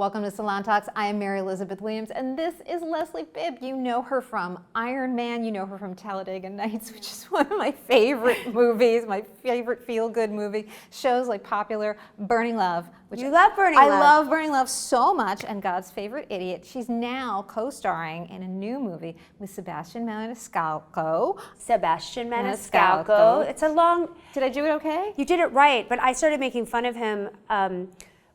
Welcome to Salon Talks. I am Mary Elizabeth Williams, and this is Leslie Bibb. You know her from Iron Man. You know her from Talladega Nights, which is one of my favorite movies, my favorite feel-good movie. Shows like Popular, Burning Love. Which you love Burning Love. I love Burning Love so much, and God's Favorite Idiot. She's now co-starring in a new movie with Sebastian Maniscalco. Sebastian Maniscalco. It's a long... Did I do it okay? You did it right, but I started making fun of him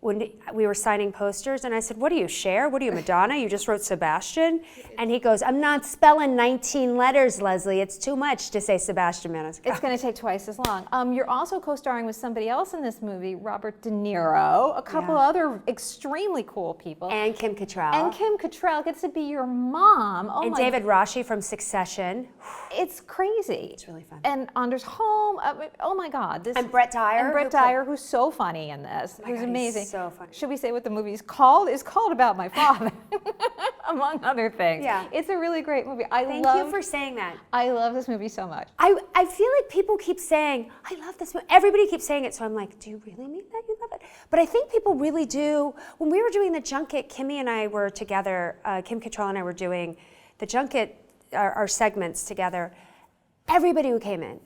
when we were signing posters, and I said, what do you, Cher? What are you, Madonna? You just wrote Sebastian? And he goes, I'm not spelling 19 letters, Leslie. It's too much to say Sebastian Maniscalco. It's going to take twice as long. You're also co-starring with somebody else in this movie, Robert De Niro, a couple other extremely cool people. And Kim Cattrall. And Kim Cattrall gets to be your mom. Oh, and my David Rashi from Succession. It's crazy. It's really fun. And Anders Holm. Oh my God. And Brett Dyer. And Brett Dyer, who's so funny in this. Oh who's God, amazing. He's so funny. Should we say what the movie's called? It's called About My Father, among other things. Yeah. It's a really great movie. Thank you for saying that. I love this movie so much. I feel like people keep saying, I love this movie. Everybody keeps saying it, so I'm like, do you really mean that you love it? But I think people really do. When we were doing the junket, Kimmy and I were together, Kim Cattrall and I were doing the junket, our segments together. Everybody who came in,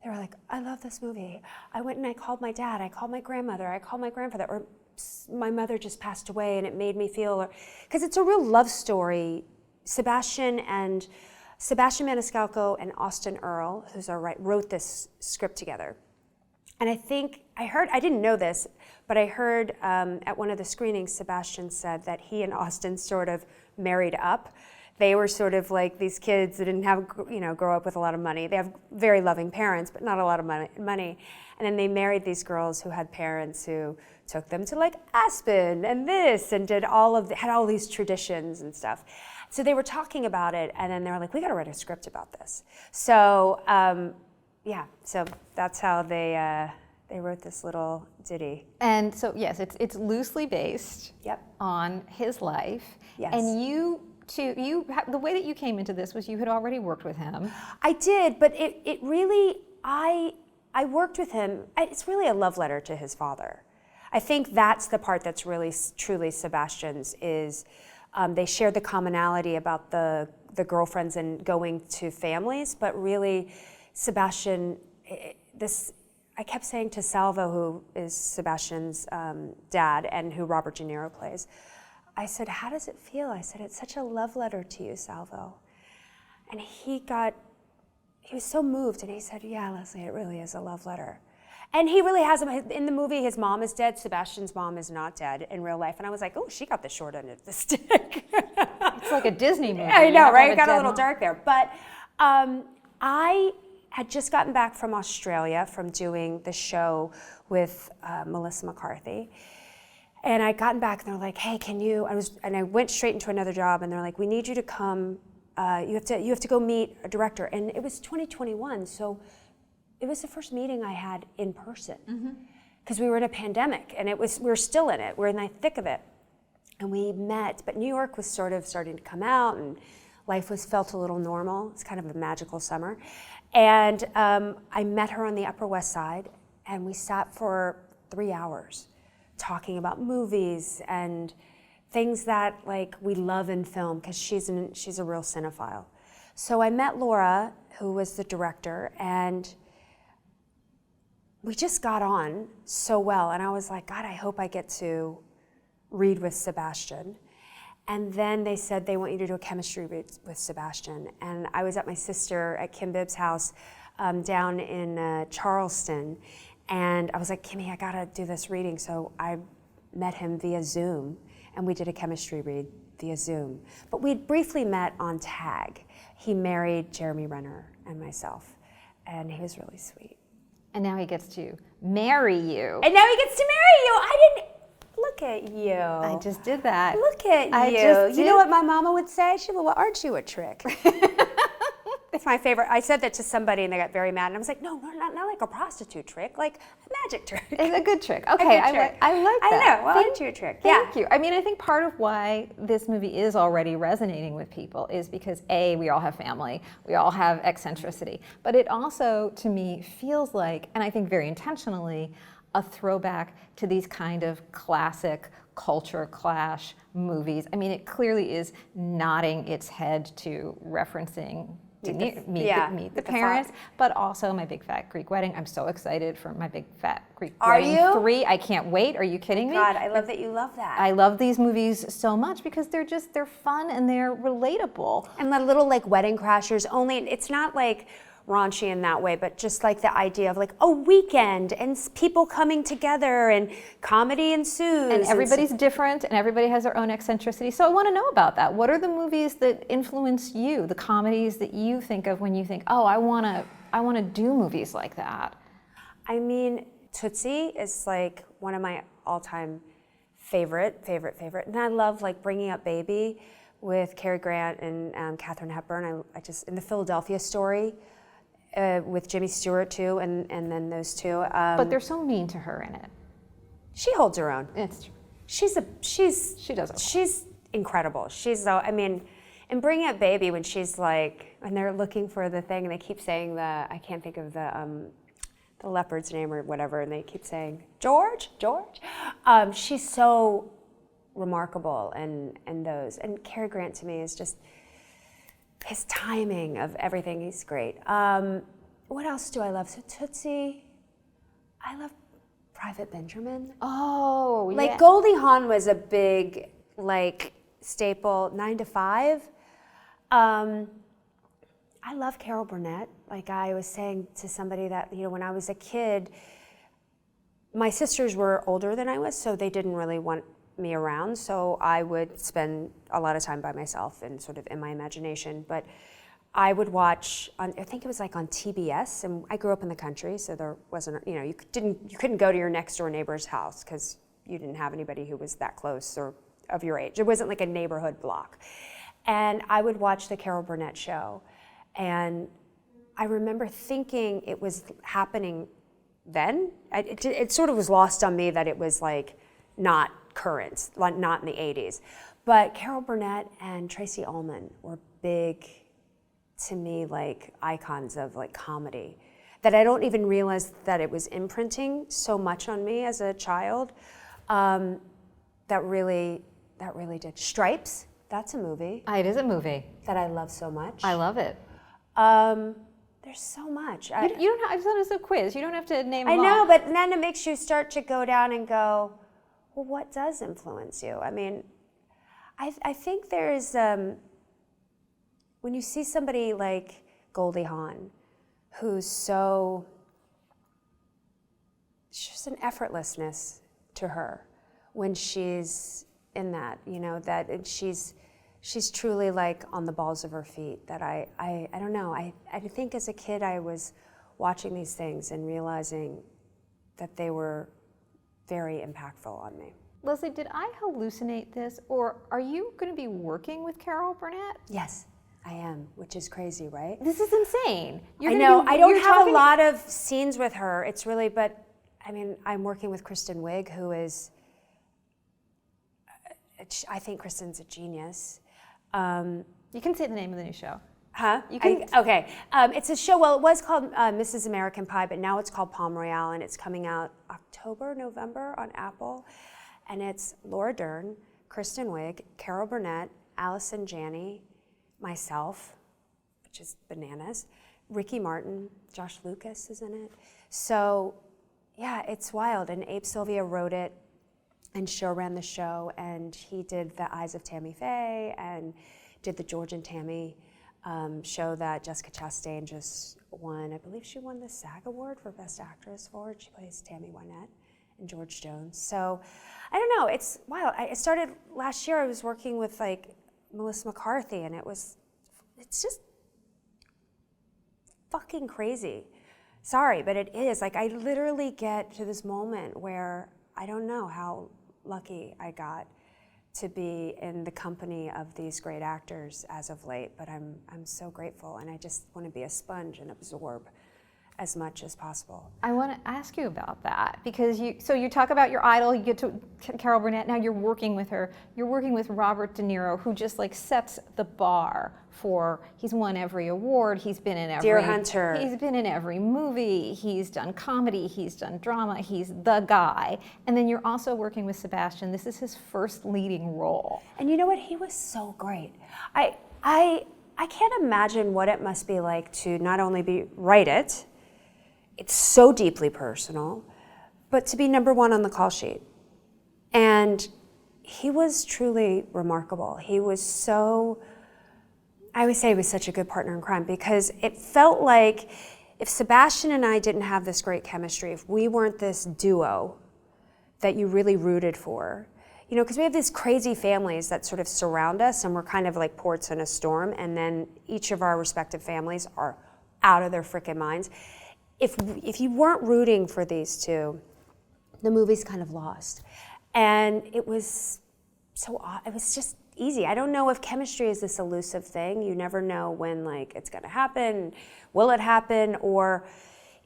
they were like, I love this movie. I went and I called my dad, I called my grandmother, I called my grandfather, or my mother just passed away and it made me feel, because it's a real love story. Sebastian Maniscalco and Austin Earl, who's our wrote this script together. And I think, I didn't know this, but I heard at one of the screenings, Sebastian said that he and Austin sort of married up. They were sort of like these kids that didn't have, grow up with a lot of money. They have very loving parents, but not a lot of money. And then they married these girls who had parents who took them to like Aspen and this, and had all these traditions and stuff. So they were talking about it, and then they were like, we got to write a script about this. So so that's how they wrote this little ditty. And so yes, it's loosely based on his life. Yes. And the way that you came into this was you had already worked with him. I did, but it really, I worked with him. It's really a love letter to his father. I think that's the part that's really truly Sebastian's is they shared the commonality about the girlfriends and going to families, but really Sebastian, I kept saying to Salvo, who is Sebastian's dad and who Robert De Niro plays, I said, how does it feel? I said, it's such a love letter to you, Salvo. And he was so moved, and he said, yeah, Leslie, it really is a love letter. And he really has, in the movie, his mom is dead. Sebastian's mom is not dead in real life. And I was like, oh, she got the short end of the stick. It's like a Disney movie. I know, right? It got a little dark there. But I had just gotten back from Australia from doing the show with Melissa McCarthy. And I'd gotten back, and they were like, hey, and I went straight into another job, and they're like, we need you to come, you have to go meet a director. And it was 2021, so it was the first meeting I had in person. Because we were in a pandemic, and we were still in it. We're in the thick of it. And we met, but New York was sort of starting to come out, and life felt a little normal. It's kind of a magical summer. And I met her on the Upper West Side, and we sat for 3 hours talking about movies and things that like we love in film, because she's a real cinephile. So I met Laura, who was the director, and we just got on so well. And I was like, God, I hope I get to read with Sebastian. And then they said they want you to do a chemistry read with Sebastian. And I was at my sister at Kim Bibb's house down in Charleston. And I was like, Kimmy, I gotta do this reading. So I met him via Zoom, and we did a chemistry read via Zoom. But we'd briefly met on TAG. He married Jeremy Renner and myself, and he was really sweet. And now he gets to marry you. And now he gets to marry you. I didn't, look at you. I just did that. Look at you. You know what my mama would say? She'd be, well, aren't you a trick? It's my favorite. I said that to somebody and they got very mad. And I was like, no, not like a prostitute trick, like a magic trick. It's a good trick. Okay, I like that. I know. Well, aren't you a trick? Thank you. I mean, I think part of why this movie is already resonating with people is because A, we all have family, we all have eccentricity, but it also, to me, feels like, and I think very intentionally, a throwback to these kind of classic culture clash movies. I mean, it clearly is nodding its head to referencing Meet the Parents, but also My Big Fat Greek Wedding. I'm so excited for My Big Fat Greek Wedding 3. I can't wait. Are you kidding me? God, I love that you love that. I love these movies so much because they're fun and they're relatable. And the little like wedding crashers, only it's not like raunchy in that way, but just like the idea of like a weekend and people coming together and comedy ensues. And everybody's different and everybody has their own eccentricity. So I want to know about that. What are the movies that influence you, the comedies that you think of when you think, oh, I want to do movies like that? I mean, Tootsie is like one of my all-time favorite. And I love like Bringing Up Baby with Cary Grant and Katharine Hepburn. I just, in the Philadelphia Story, with Jimmy Stewart too, and then those two. But they're so mean to her in it. She holds her own. It's true. She does. Okay. She's incredible. I mean, in Bringing Up Baby, when she's like, when they're looking for the thing, and they keep saying I can't think of the leopard's name or whatever, and they keep saying George. She's so remarkable, and those. And Cary Grant to me is just. His timing of everything, he's great. What else do I love? So Tootsie, I love Private Benjamin. Oh, yeah. Like Goldie Hawn was a big like staple, 9 to 5. I love Carol Burnett. Like I was saying to somebody that, when I was a kid, my sisters were older than I was, so they didn't really want me around, so I would spend a lot of time by myself and sort of in my imagination. But I would watch I think it was like on TBS, and I grew up in the country, so there wasn't, you couldn't go to your next door neighbor's house because you didn't have anybody who was that close or of your age. It wasn't like a neighborhood block. And I would watch the Carol Burnett show, and I remember thinking it was happening then. It sort of was lost on me that it was like not current, like not in the 80s. But Carol Burnett and Tracy Ullman were big, to me, like icons of like comedy that I don't even realize that it was imprinting so much on me as a child. That really did. Stripes, that's a movie. It is a movie. That I love so much. I love it. There's so much. You don't have, I've done this a quiz. You don't have to name them I know, all. but then it makes you start to go down and go, well, what does influence you? I mean, I think there's, when you see somebody like Goldie Hawn, who's so, she's just an effortlessness to her when she's in that, that she's truly like on the balls of her feet, that I don't know, I think as a kid I was watching these things and realizing that they were very impactful on me. Leslie, did I hallucinate this, or are you going to be working with Carol Burnett? Yes, I am, which is crazy, right? This is insane. I know. I don't have a lot of scenes with her. It's really, but I mean, I'm working with Kristen Wiig, who is, I think Kristen's a genius. You can say the name of the new show. Huh? Okay. It's a show, well, it was called Mrs. American Pie, but now it's called Palm Royale, and it's coming out November on Apple. And it's Laura Dern, Kristen Wiig, Carol Burnett, Allison Janney, myself, which is bananas, Ricky Martin, Josh Lucas is in it. So, yeah, it's wild. And Abe Sylvia wrote it and ran the show, and he did The Eyes of Tammy Faye and did the George and Tammy show that Jessica Chastain just won. I believe she won the SAG Award for Best Actress for it. She plays Tammy Wynette and George Jones. So I don't know, it's wild. I started last year, I was working with like Melissa McCarthy, and it's just fucking crazy. Sorry, but it is. Like I literally get to this moment where I don't know how lucky I got to be in the company of these great actors as of late, but I'm so grateful, and I just want to be a sponge and absorb as much as possible. I want to ask you about that because you talk about your idol, you get to Carol Burnett, now you're working with her. You're working with Robert De Niro, who just like sets the bar for, he's won every award, he's been in every Deer Hunter. He's been in every movie, he's done comedy, he's done drama, he's the guy. And then you're also working with Sebastian. This is his first leading role. And you know what? He was so great. I can't imagine what it must be like to not only write it, it's so deeply personal, but to be number one on the call sheet. And he was truly remarkable. He was so, I would say he was such a good partner in crime because it felt like if Sebastian and I didn't have this great chemistry, if we weren't this duo that you really rooted for, you know, because we have these crazy families that sort of surround us and we're kind of like ports in a storm, and then each of our respective families are out of their freaking minds. If you weren't rooting for these two, the movie's kind of lost. And it was just easy. I don't know if chemistry is this elusive thing. You never know when like it's gonna happen, will it happen, or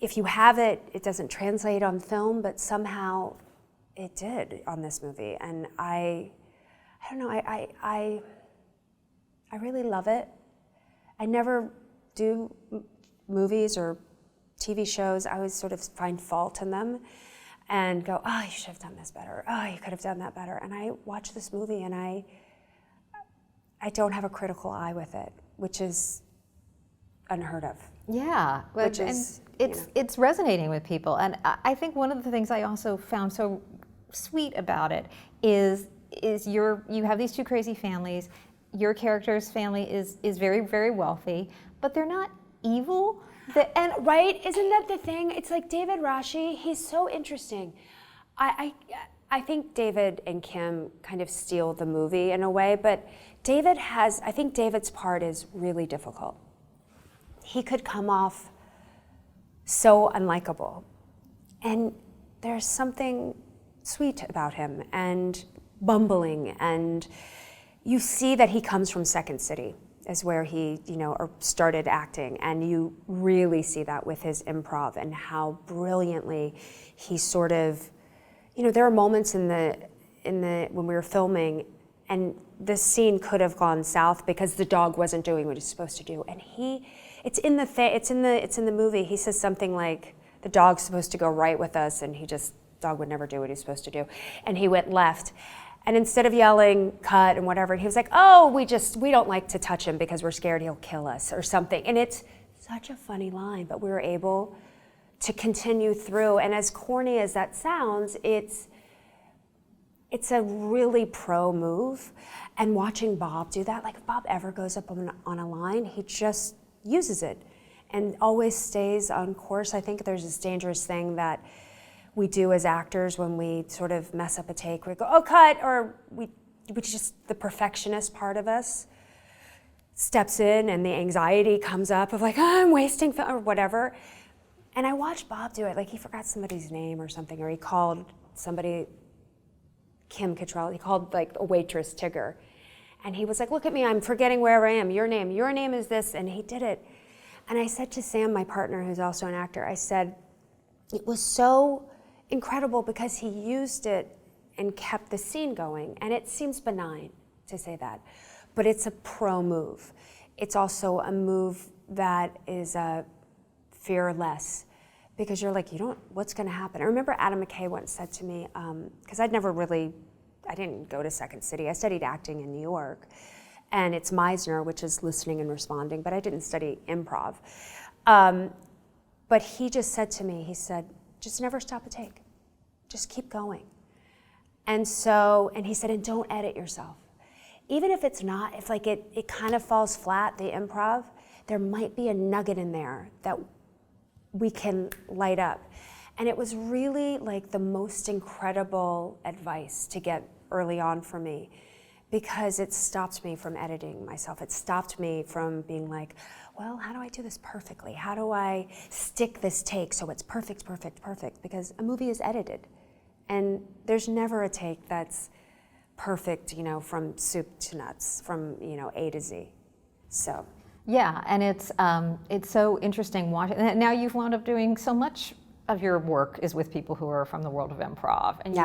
if you have it, it doesn't translate on film, but somehow it did on this movie. And I don't know, I really love it. I never do movies or TV shows. I always sort of find fault in them and go, oh, you should have done this better. Oh, you could have done that better. And I watch this movie and I don't have a critical eye with it, which is unheard of. Yeah, it's resonating with people. And I think one of the things I also found so sweet about it is you have these two crazy families. Your character's family is very, very wealthy, but they're not evil. And right, isn't that the thing? It's like David Rashi, he's so interesting. I think David and Kim kind of steal the movie in a way, but I think David's part is really difficult. He could come off so unlikable. And there's something sweet about him and bumbling, and you see that he comes from Second City, is where he, started acting, and you really see that with his improv and how brilliantly he sort of, there are moments in the when we were filming, and this scene could have gone south because the dog wasn't doing what he's supposed to do, and it's in the movie. He says something like, "The dog's supposed to go right with us," and dog would never do what he's supposed to do, and he went left. And instead of yelling, cut, and whatever, he was like, oh, we don't like to touch him because we're scared he'll kill us or something. And it's such a funny line, but we were able to continue through. And as corny as that sounds, it's a really pro move. And watching Bob do that, like if Bob ever goes up on a line, he just uses it and always stays on course. I think there's this dangerous thing that we do as actors when we sort of mess up a take. We go, oh, cut, or we just, the perfectionist part of us steps in and the anxiety comes up of like, oh, I'm wasting film, or whatever. And I watched Bob do it, like he forgot somebody's name or something, or he called somebody, Kim Cattrall, he called like a waitress Tigger. And he was like, look at me, I'm forgetting where I am, your name is this, and he did it. And I said to Sam, my partner, who's also an actor, I said, it was so incredible because he used it and kept the scene going. And it seems benign to say that, but it's a pro move. It's also a move that is fearless, because you're like, what's gonna happen? I remember Adam McKay once said to me, because I didn't go to Second City, I studied acting in New York, and it's Meisner, which is listening and responding, but I didn't study improv. But he just said to me, he said, just never stop a take. Just keep going. And he said, and don't edit yourself. Even if it's not, if like it kind of falls flat, the improv, there might be a nugget in there that we can light up. And it was really like the most incredible advice to get early on for me, because it stopped me from editing myself. It stopped me from being like, well, how do I do this perfectly? How do I stick this take so it's perfect? Because a movie is edited, and there's never a take that's perfect, from soup to nuts, from A to Z. So Yeah, and it's so interesting watching. And now you've wound up doing so much of your work is with people who are from the world of improv, and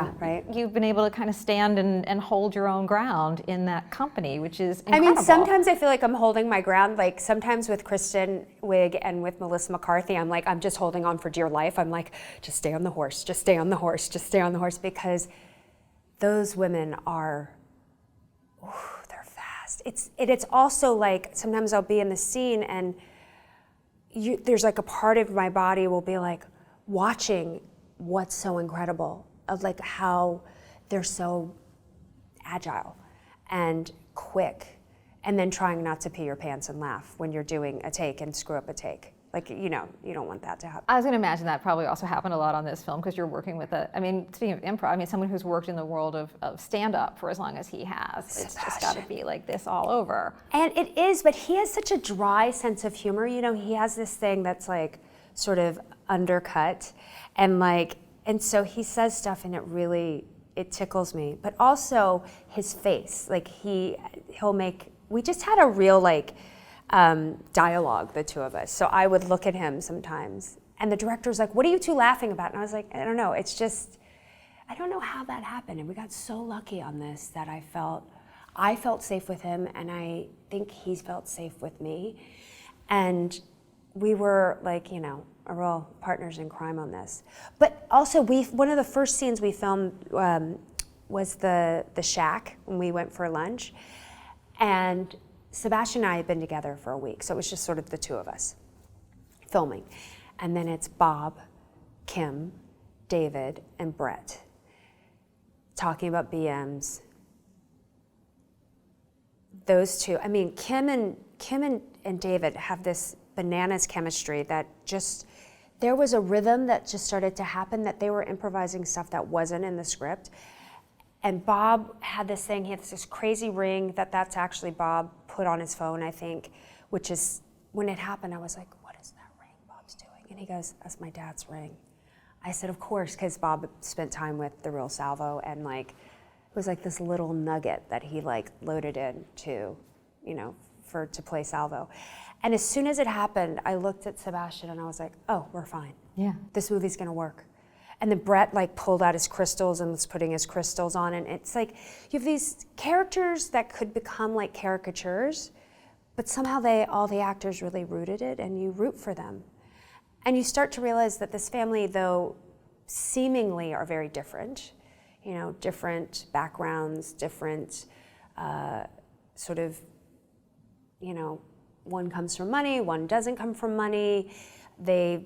you've been able to kind of stand and hold your own ground in that company, which is incredible. I mean, sometimes I feel like I'm holding my ground. Like sometimes with Kristen Wiig and with Melissa McCarthy, I'm like, I'm just holding on for dear life. I'm like, just stay on the horse, just stay on the horse, just stay on the horse, because those women are, they're fast. It's also like sometimes I'll be in the scene and there's like a part of my body will be like, watching what's so incredible of like how they're so agile and quick, and then trying not to pee your pants and laugh when you're doing a take and screw up a take. Like, you don't want that to happen. I was gonna imagine that probably also happened a lot on this film because you're working with speaking of improv, someone who's worked in the world of stand-up for as long as he has. It's just gotta be like this all over. And it is, but he has such a dry sense of humor. He has this thing that's like sort of undercut, and so he says stuff and it tickles me. But also his face, like we just had a real dialogue, the two of us. So I would look at him sometimes, and the director's like, "What are you two laughing about?" And I was like, "I don't know. It's just, I don't know how that happened." And we got so lucky on this that I felt safe with him, and I think he felt safe with me, and we were like, a real partners in crime on this. But also, one of the first scenes we filmed was the shack when we went for lunch, and Sebastian and I had been together for a week, so it was just sort of the two of us filming. And then it's Bob, Kim, David, and Brett talking about BMs. Those two, Kim and David have this bananas chemistry that just, there was a rhythm that just started to happen, that they were improvising stuff that wasn't in the script. And Bob had this thing, he had this crazy ring that's actually Bob put on his phone, I think, which is, when it happened, I was like, what is that ring Bob's doing? And he goes, that's my dad's ring. I said, of course, because Bob spent time with the real Salvo, and it was like this little nugget that he loaded in to, to play Salvo. And as soon as it happened, I looked at Sebastian and I was like, oh, we're fine. Yeah. This movie's gonna work. And then Brett pulled out his crystals and was putting his crystals on, and it's like, you have these characters that could become like caricatures, but somehow all the actors really rooted it, and you root for them. And you start to realize that this family, though seemingly are very different, different backgrounds, different one comes from money, one doesn't come from money. They're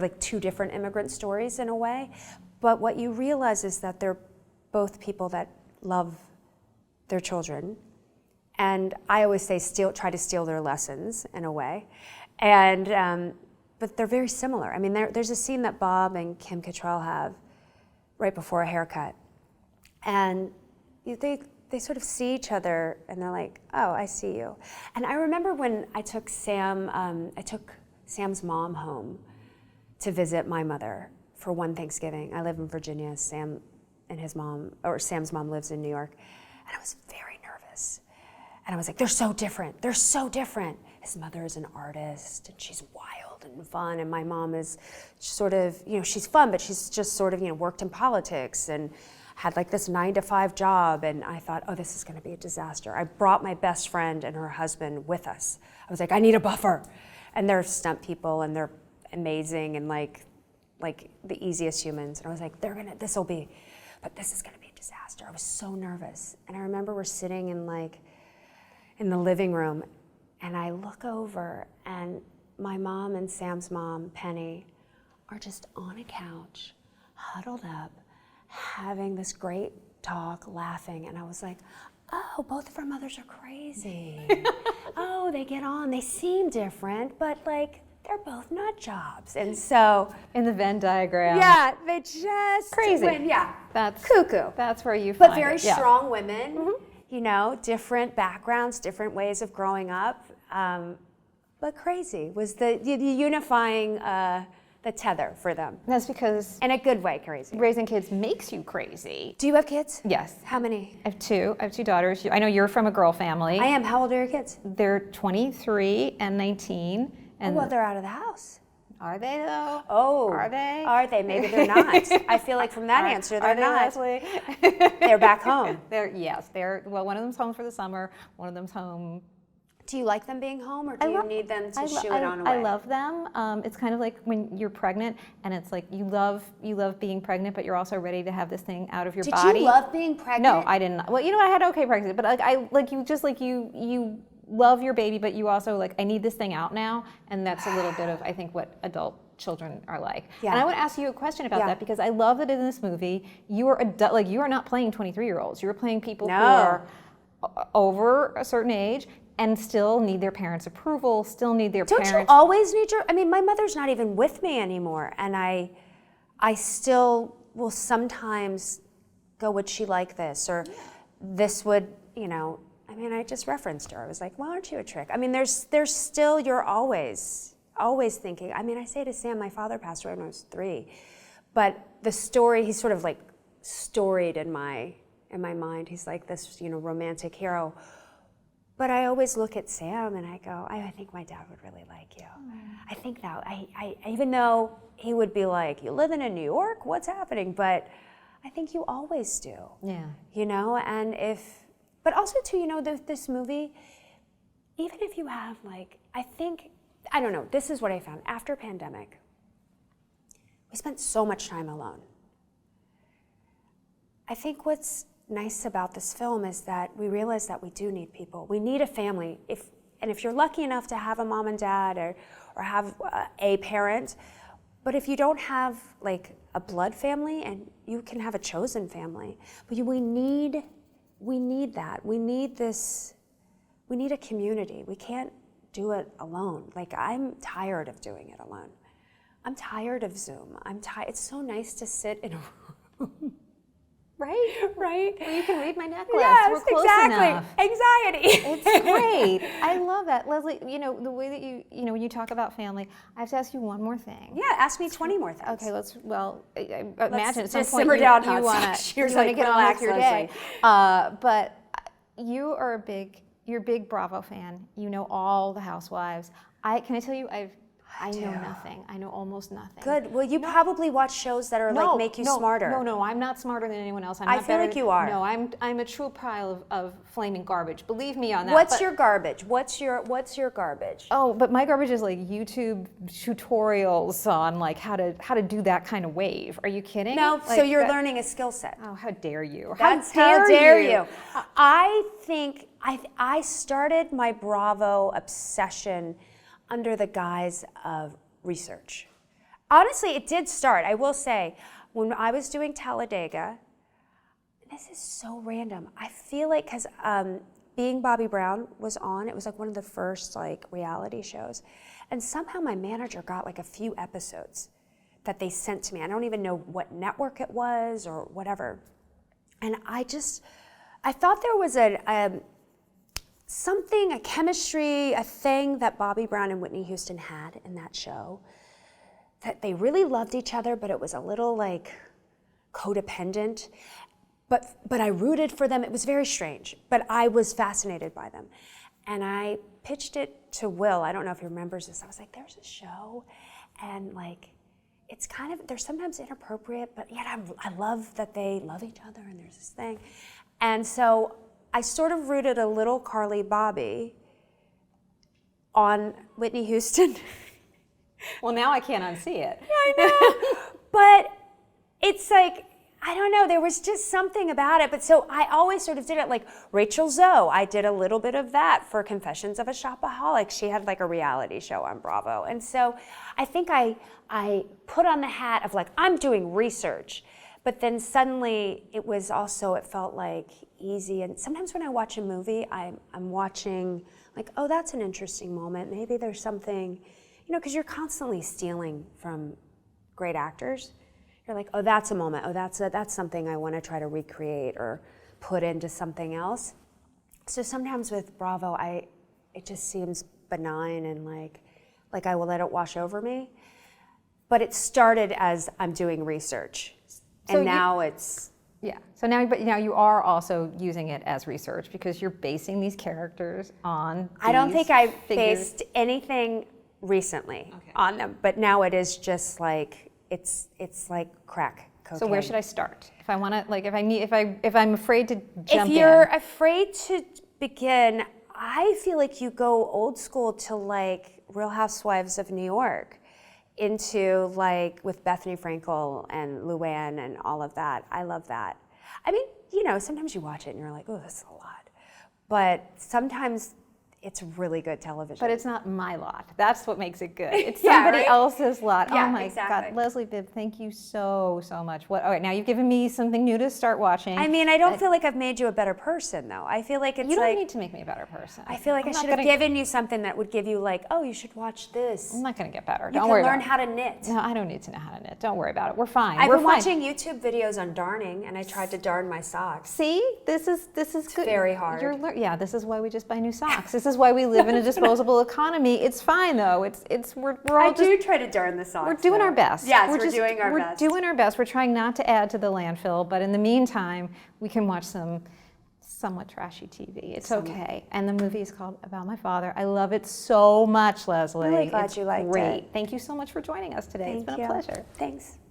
like two different immigrant stories in a way. But what you realize is that they're both people that love their children. And I always say try to steal their lessons in a way. And but they're very similar. There's a scene that Bob and Kim Cattrall have right before a haircut. And they sort of see each other and they're like, oh, I see you. And I remember when I took Sam's mom home to visit my mother for one Thanksgiving. I live in Virginia. Sam's mom lives in New York. And I was very nervous. And I was like, they're so different. They're so different. His mother is an artist and she's wild and fun. And my mom is sort of, she's fun, but she's just sort of, worked in politics and had this 9-to-5 job, and I thought, oh, this is gonna be a disaster. I brought my best friend and her husband with us. I was like, I need a buffer. And they're stunt people and they're amazing and like the easiest humans. And I was like, this is gonna be a disaster. I was so nervous. And I remember we're sitting in the living room, and I look over and my mom and Sam's mom, Penny, are just on a couch, huddled up, having this great talk, laughing, and I was like, oh, both of our mothers are crazy. Oh, they get on, they seem different, but they're both nut jobs. And so in the Venn diagram. Yeah, they just crazy. That's cuckoo. That's where you find But very strong women, different backgrounds, different ways of growing up. But crazy was the unifying the tether for them. That's because In a good way, crazy. raising kids makes you crazy. Do you have kids? Yes. How many? I have two daughters. I know you're from a girl family. I am. How old are your kids? They're 23 and 19. And Well, they're out of the house. are they though? Oh. Are they? Are they? Maybe they're not. I feel like from that answer, they're Are they, not. Leslie? They're back home. Well, one of them's home for the summer, one of them's home. Do you like them being home, or do you need them to shoo it on away? I love them. It's kind of like when you're pregnant, and it's like you love being pregnant, but you're also ready to have this thing out of your body. Did you love being pregnant? No, I didn't. Well, I had okay pregnancy, but you love your baby, but you also I need this thing out now, and that's a little bit of I think what adult children are like. Yeah. And I want to ask you a question about that because I love that in this movie you are you are not playing 23-year-olds. You are playing people who are over a certain age and still need their parents' approval, still need their parents. Don't you always need your, my mother's not even with me anymore, and I still will sometimes go, would she like this? Or this would, I just referenced her. I was like, well, aren't you a trick? There's still, you're always thinking. I say to Sam, my father passed away when I was 3, but the story, he's sort of storied in my mind. He's like this, romantic hero. But I always look at Sam and I go, I think my dad would really like you. I think now, I even though he would be like, you living in New York? What's happening? But I think you always do. Yeah. But also too, this movie, even if you have I don't know, this is what I found. After pandemic, we spent so much time alone. I think what's nice about this film is that we realize that we do need people. We need a family. If you're lucky enough to have a mom and dad or have a parent, but if you don't have a blood family, and you can have a chosen family, but we need that. We need this. We need a community. We can't do it alone. I'm tired of doing it alone. I'm tired of Zoom. It's so nice to sit in a room. Right? Well, you can read my necklace. Yes, We're close exactly. enough. Anxiety. It's great. I love that. Leslie, the way that when you talk about family, I have to ask you one more thing. Yeah, ask me 20 more things. Okay, I imagine at some just point simmer you down, want hot to sauce. get on with your day. Leslie. But you're a big Bravo fan. You know all the housewives. Can I tell you, I know nothing. I know almost nothing. Good. Well, you probably watch shows that are make you smarter. No, I'm not smarter than anyone else. I feel like you are. No, I'm a true pile of flaming garbage. Believe me on that. What's your garbage? What's your garbage? Oh, but my garbage is YouTube tutorials on how to do that kind of wave. Are you kidding? No, so you're learning a skill set. Oh, how dare you? How dare you? I think I started my Bravo obsession under the guise of research. Honestly, it did start, I will say, when I was doing Talladega. This is so random. I feel like because Being Bobby Brown was on, it was one of the first reality shows, and somehow my manager got a few episodes that they sent to me. I don't even know what network it was or whatever, and I thought there was something, a chemistry, a thing that Bobby Brown and Whitney Houston had in that show, that they really loved each other, but it was a little codependent. But I rooted for them. It was very strange, but I was fascinated by them. And I pitched it to Will. I don't know if he remembers this. I was like, there's a show, and it's they're sometimes inappropriate, but yet I love that they love each other, and there's this thing. And so I sort of rooted a little Carly Bobby on Whitney Houston. Well, now I can't unsee it. I know. But it's I don't know, there was just something about it. But so I always sort of did it Rachel Zoe. I did a little bit of that for Confessions of a Shopaholic. She had a reality show on Bravo. And so I think I put on the hat of I'm doing research. But then suddenly it felt easy. And sometimes when I watch a movie, I'm watching oh, that's an interesting moment. Maybe there's something, because you're constantly stealing from great actors. You're oh, that's a moment. Oh, that's something I want to try to recreate or put into something else. So sometimes with Bravo, it just seems benign and I will let it wash over me. but it started as I'm doing research, and now it's. Yeah. So now you are also using it as research because you're basing these characters on. I don't think I've figures. based anything recently on them, but now it is just like it's like crack cocaine. So where should I start? If I want to, like, if I'm afraid to jump If you're in. afraid to begin, I feel like you go old school to like Real Housewives of New York, into like with Bethany Frankel and Luann and all of that. I love that. I mean, you know, sometimes you watch it and you're like, oh, this is a lot. But sometimes it's really good television. But it's not my lot. That's what makes it good. It's Yeah, somebody right? else's lot. Yeah, oh my exactly. God. Leslie Bibb, thank you so much. All right, now you've given me something new to start watching. I mean, I don't feel like I've made you a better person, though. I feel like it's You don't like, need to make me a better person. I feel like I'm I not should have gonna- given you something that would give you like, oh, you should watch this. I'm not going to get better. You Don't can worry learn about how to knit. it. No, I don't need to know how to knit. Don't worry about it. We're fine. I've We're been fine. watching YouTube videos on darning, and I tried to darn my socks. See, this is good. very hard. Yeah, this is why we just buy new socks. This is why we live in a disposable economy. It's fine though. We're all I just do try to darn the socks. we're doing our best. Yes, we're we're doing our best. We're doing our best. We're trying not to add to the landfill, but in the meantime, we can watch some somewhat trashy TV. It's okay. And the movie is called About My Father. I love it so much, Leslie. Really glad It's you liked great. it. Thank you so much for joining us today. It's been a pleasure. Thanks.